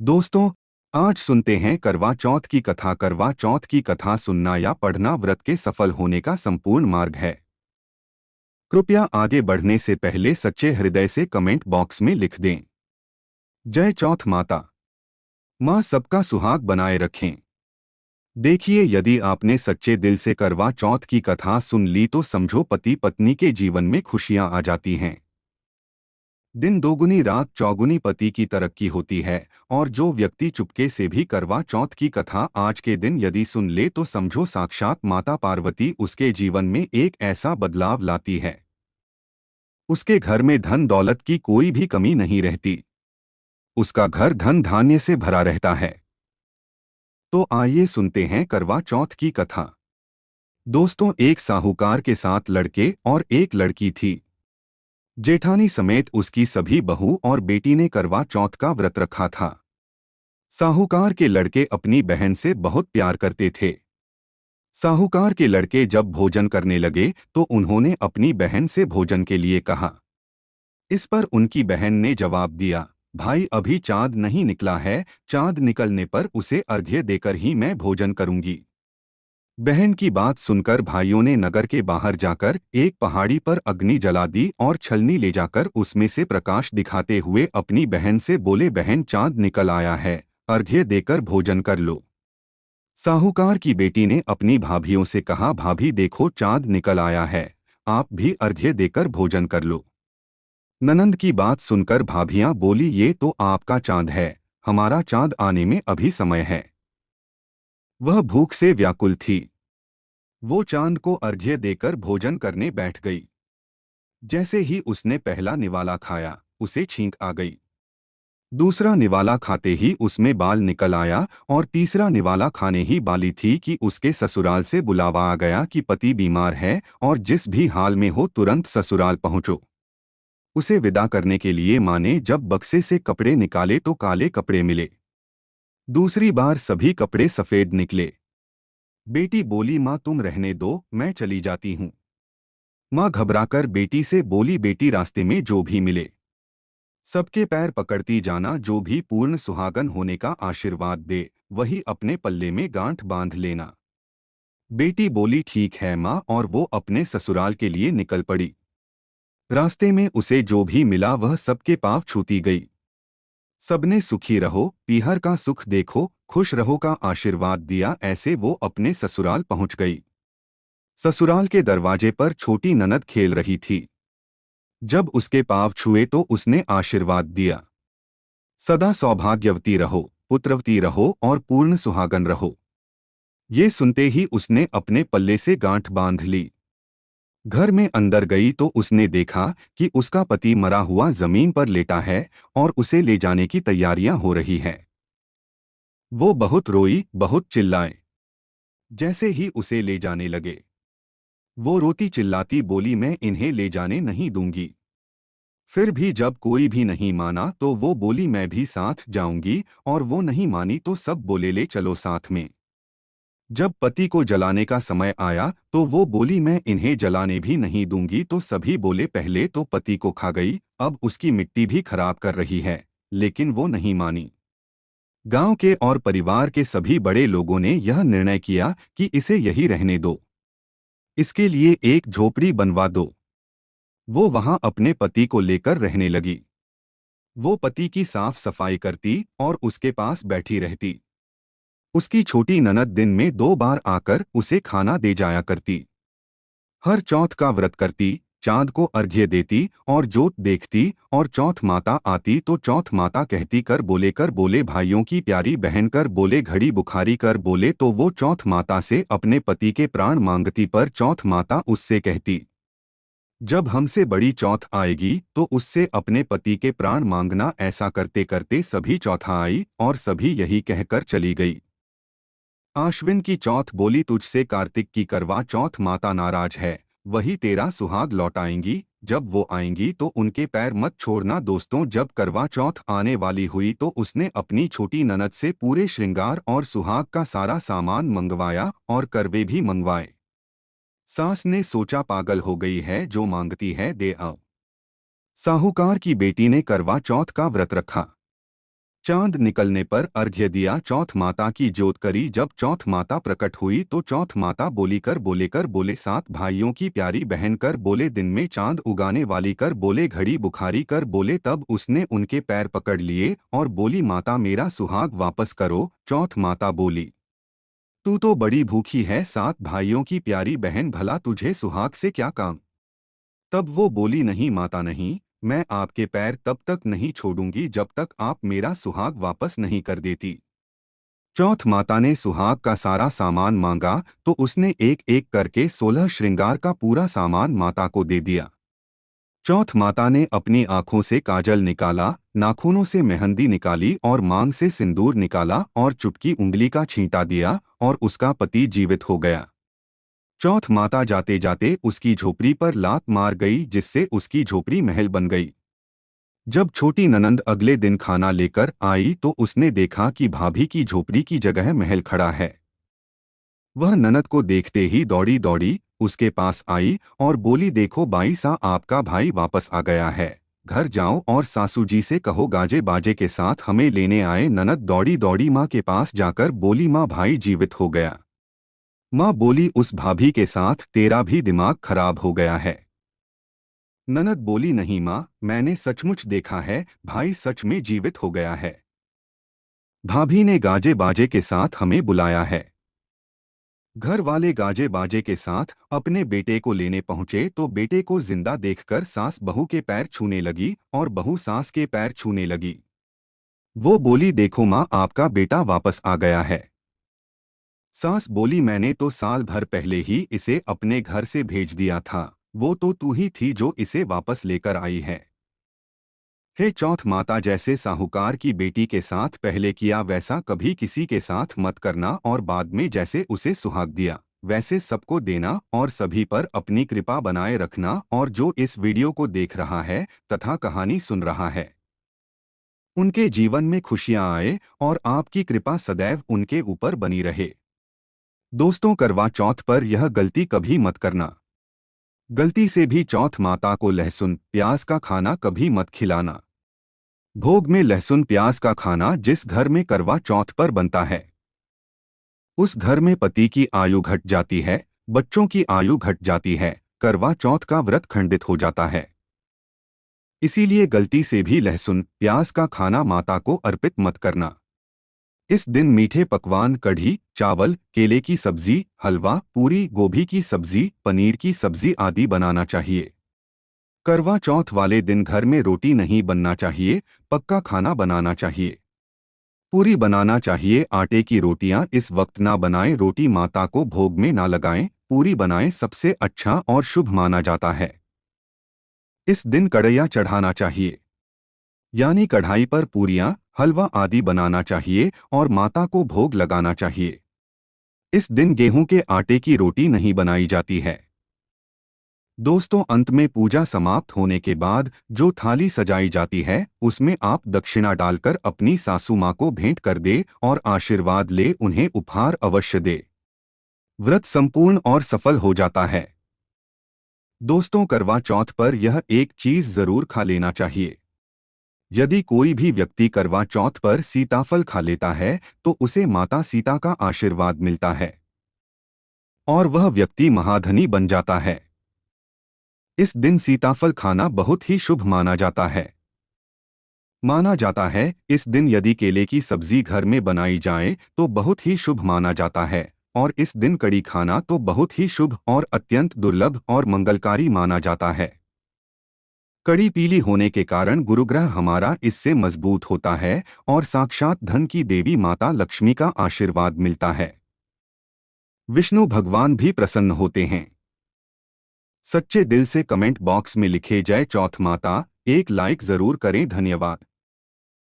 दोस्तों, आज सुनते हैं करवा चौथ की कथा। करवा चौथ की कथा सुनना या पढ़ना व्रत के सफल होने का संपूर्ण मार्ग है। कृपया आगे बढ़ने से पहले सच्चे हृदय से कमेंट बॉक्स में लिख दें, जय चौथ माता। माँ सबका सुहाग बनाए रखें। देखिए, यदि आपने सच्चे दिल से करवा चौथ की कथा सुन ली तो समझो पति पत्नी के जीवन में खुशियां आ जाती हैं। दिन दोगुनी रात चौगुनी पति की तरक्की होती है। और जो व्यक्ति चुपके से भी करवा चौथ की कथा आज के दिन यदि सुन ले तो समझो साक्षात माता पार्वती उसके जीवन में एक ऐसा बदलाव लाती है। उसके घर में धन दौलत की कोई भी कमी नहीं रहती। उसका घर धन धान्य से भरा रहता है। तो आइए सुनते हैं करवा चौथ की कथा। दोस्तों, एक साहूकार के साथ लड़के और एक लड़की थी। जेठानी समेत उसकी सभी बहू और बेटी ने करवा चौथ का व्रत रखा था। साहूकार के लड़के अपनी बहन से बहुत प्यार करते थे। साहूकार के लड़के जब भोजन करने लगे तो उन्होंने अपनी बहन से भोजन के लिए कहा। इस पर उनकी बहन ने जवाब दिया, भाई अभी चांद नहीं निकला है, चांद निकलने पर उसे अर्घ्य देकर ही मैं भोजन करूंगी। बहन की बात सुनकर भाइयों ने नगर के बाहर जाकर एक पहाड़ी पर अग्नि जला दी और छलनी ले जाकर उसमें से प्रकाश दिखाते हुए अपनी बहन से बोले, बहन चांद निकल आया है, अर्घ्य देकर भोजन कर लो। साहूकार की बेटी ने अपनी भाभियों से कहा, भाभी देखो चांद निकल आया है, आप भी अर्घ्य देकर भोजन कर लो। ननंद की बात सुनकर भाभियां बोली, ये तो आपका चांद है, हमारा चांद आने में अभी समय है। वह भूख से व्याकुल थी। वो चांद को अर्घ्य देकर भोजन करने बैठ गई। जैसे ही उसने पहला निवाला खाया उसे छींक आ गई। दूसरा निवाला खाते ही उसमें बाल निकल आया और तीसरा निवाला खाने ही वाली थी कि उसके ससुराल से बुलावा आ गया कि पति बीमार है और जिस भी हाल में हो तुरंत ससुराल पहुंचो। उसे विदा करने के लिए माँ ने जब बक्से से कपड़े निकाले तो काले कपड़े मिले। दूसरी बार सभी कपड़े सफेद निकले। बेटी बोली, माँ तुम रहने दो, मैं चली जाती हूँ। माँ घबराकर बेटी से बोली, बेटी रास्ते में जो भी मिले सबके पैर पकड़ती जाना, जो भी पूर्ण सुहागन होने का आशीर्वाद दे वही अपने पल्ले में गांठ बांध लेना। बेटी बोली, ठीक है माँ, और वो अपने ससुराल के लिए निकल पड़ी। रास्ते में उसे जो भी मिला वह सबके पांव छूती गई। सबने सुखी रहो, पीहर का सुख देखो, खुश रहो का आशीर्वाद दिया। ऐसे वो अपने ससुराल पहुंच गई। ससुराल के दरवाजे पर छोटी ननद खेल रही थी। जब उसके पांव छुए तो उसने आशीर्वाद दिया, सदा सौभाग्यवती रहो, पुत्रवती रहो और पूर्ण सुहागन रहो। ये सुनते ही उसने अपने पल्ले से गांठ बांध ली। घर में अंदर गई तो उसने देखा कि उसका पति मरा हुआ जमीन पर लेटा है और उसे ले जाने की तैयारियां हो रही हैं। वो बहुत रोई, बहुत चिल्लाए। जैसे ही उसे ले जाने लगे वो रोती चिल्लाती बोली, मैं इन्हें ले जाने नहीं दूंगी। फिर भी जब कोई भी नहीं माना तो वो बोली, मैं भी साथ जाऊंगी, और वो नहीं मानी तो सब बोले, ले चलो साथ में। जब पति को जलाने का समय आया तो वो बोली, मैं इन्हें जलाने भी नहीं दूंगी। तो सभी बोले, पहले तो पति को खा गई, अब उसकी मिट्टी भी खराब कर रही है, लेकिन वो नहीं मानी। गांव के और परिवार के सभी बड़े लोगों ने यह निर्णय किया कि इसे यही रहने दो, इसके लिए एक झोपड़ी बनवा दो। वो वहां अपने पति को लेकर रहने लगी। वो पति की साफ सफाई करती और उसके पास बैठी रहती। उसकी छोटी ननद दिन में 2 बार आकर उसे खाना दे जाया करती। हर चौथ का व्रत करती, चांद को अर्घ्य देती और जोत देखती, और चौथ माता आती तो चौथ माता कहती, कर बोले भाइयों की प्यारी बहन, कर बोले घड़ी बुखारी, कर बोले तो वो चौथ माता से अपने पति के प्राण मांगती। पर चौथ माता उससे कहती, जब हमसे बड़ी चौथ आएगी तो उससे अपने पति के प्राण मांगना। ऐसा करते करते सभी चौथा आई और सभी यही कहकर चली गई। आश्विन की चौथ बोली, तुझसे कार्तिक की करवा चौथ माता नाराज है, वही तेरा सुहाग लौटाएंगी। जब वो आएंगी तो उनके पैर मत छोड़ना। दोस्तों, जब करवा चौथ आने वाली हुई तो उसने अपनी छोटी ननद से पूरे श्रृंगार और सुहाग का सारा सामान मंगवाया और करवे भी मंगवाए। सास ने सोचा, पागल हो गई है, जो मांगती है दे आओ। साहूकार की बेटी ने करवा चौथ का व्रत रखा। चांद निकलने पर अर्घ्य दिया, चौथ माता की जोत करी। जब चौथ माता प्रकट हुई तो चौथ माता बोले, सात भाइयों की प्यारी बहन कर बोले, दिन में चांद उगाने वाली कर बोले, घड़ी बुखारी कर बोले। तब उसने उनके पैर पकड़ लिए और बोली, माता मेरा सुहाग वापस करो। चौथ माता बोली, तू तो बड़ी भूखी है सात भाइयों की प्यारी बहन, भला तुझे सुहाग से क्या काम। तब वो बोली, नहीं माता नहीं, मैं आपके पैर तब तक नहीं छोड़ूंगी जब तक आप मेरा सुहाग वापस नहीं कर देती। चौथ माता ने सुहाग का सारा सामान मांगा तो उसने एक एक करके 16 श्रृंगार का पूरा सामान माता को दे दिया। चौथ माता ने अपनी आंखों से काजल निकाला, नाखूनों से मेहंदी निकाली और मांग से सिंदूर निकाला और चुटकी उंगली का छींटा दिया और उसका पति जीवित हो गया। चौथ माता जाते जाते उसकी झोपड़ी पर लात मार गई, जिससे उसकी झोपड़ी महल बन गई। जब छोटी ननंद अगले दिन खाना लेकर आई तो उसने देखा कि भाभी की झोपड़ी की जगह महल खड़ा है। वह ननद को देखते ही दौड़ी दौड़ी उसके पास आई और बोली, देखो बाई सा आपका भाई वापस आ गया है, घर जाओ और सासू जी से कहो गाजे बाजे के साथ हमें लेने आए। ननद दौड़ी दौड़ी माँ के पास जाकर बोली, माँ भाई जीवित हो गया। माँ बोली, उस भाभी के साथ तेरा भी दिमाग खराब हो गया है। ननद बोली, नहीं माँ, मैंने सचमुच देखा है, भाई सच में जीवित हो गया है। भाभी ने गाजे बाजे के साथ हमें बुलाया है। घर वाले गाजे बाजे के साथ अपने बेटे को लेने पहुंचे तो बेटे को जिंदा देखकर सास बहू के पैर छूने लगी और बहू सास के पैर छूने लगी। वो बोली, देखो माँ आपका बेटा वापस आ गया है। सास बोली, मैंने तो साल भर पहले ही इसे अपने घर से भेज दिया था, वो तो तू ही थी जो इसे वापस लेकर आई है। हे चौथ माता, जैसे साहूकार की बेटी के साथ पहले किया वैसा कभी किसी के साथ मत करना और बाद में जैसे उसे सुहाग दिया वैसे सबको देना और सभी पर अपनी कृपा बनाए रखना। और जो इस वीडियो को देख रहा है तथा कहानी सुन रहा है, उनके जीवन में खुशियां आए और आपकी कृपा सदैव उनके ऊपर बनी रहे। दोस्तों, करवा चौथ पर यह गलती कभी मत करना। गलती से भी चौथ माता को लहसुन प्याज का खाना कभी मत खिलाना। भोग में लहसुन प्याज का खाना जिस घर में करवा चौथ पर बनता है, उस घर में पति की आयु घट जाती है, बच्चों की आयु घट जाती है, करवा चौथ का व्रत खंडित हो जाता है। इसीलिए गलती से भी लहसुन प्याज का खाना माता को अर्पित मत करना। इस दिन मीठे पकवान कढ़ी, चावल, केले की सब्जी, हलवा, पूरी, गोभी की सब्जी, पनीर की सब्जी आदि बनाना चाहिए। करवा चौथ वाले दिन घर में रोटी नहीं बनना चाहिए, पक्का खाना बनाना चाहिए। पूरी बनाना चाहिए, आटे की रोटियां इस वक्त ना बनाएं, रोटी माता को भोग में ना लगाएं, पूरी बनाएं, सबसे अच्छा और शुभ माना जाता है। इस दिन कढ़ैया चढ़ाना चाहिए, यानी कढ़ाई पर पूरियां, हलवा आदि बनाना चाहिए और माता को भोग लगाना चाहिए। इस दिन गेहूं के आटे की रोटी नहीं बनाई जाती है। दोस्तों, अंत में पूजा समाप्त होने के बाद जो थाली सजाई जाती है उसमें आप दक्षिणा डालकर अपनी सासू माँ को भेंट कर दे और आशीर्वाद ले, उन्हें उपहार अवश्य दे। व्रत संपूर्ण और सफल हो जाता है। दोस्तों, करवा चौथ पर यह एक चीज जरूर खा लेना चाहिए। यदि कोई भी व्यक्ति करवा चौथ पर सीताफल खा लेता है तो उसे माता सीता का आशीर्वाद मिलता है और वह व्यक्ति महाधनी बन जाता है। इस दिन सीताफल खाना बहुत ही शुभ माना जाता है। इस दिन यदि केले की सब्जी घर में बनाई जाए तो बहुत ही शुभ माना जाता है और इस दिन कड़ी खाना तो बहुत ही शुभ और अत्यंत दुर्लभ और मंगलकारी माना जाता है। कड़ी पीली होने के कारण गुरुग्रह हमारा इससे मजबूत होता है और साक्षात धन की देवी माता लक्ष्मी का आशीर्वाद मिलता है। विष्णु भगवान भी प्रसन्न होते हैं। सच्चे दिल से कमेंट बॉक्स में लिखे जय चौथ माता, एक लाइक जरूर करें। धन्यवाद।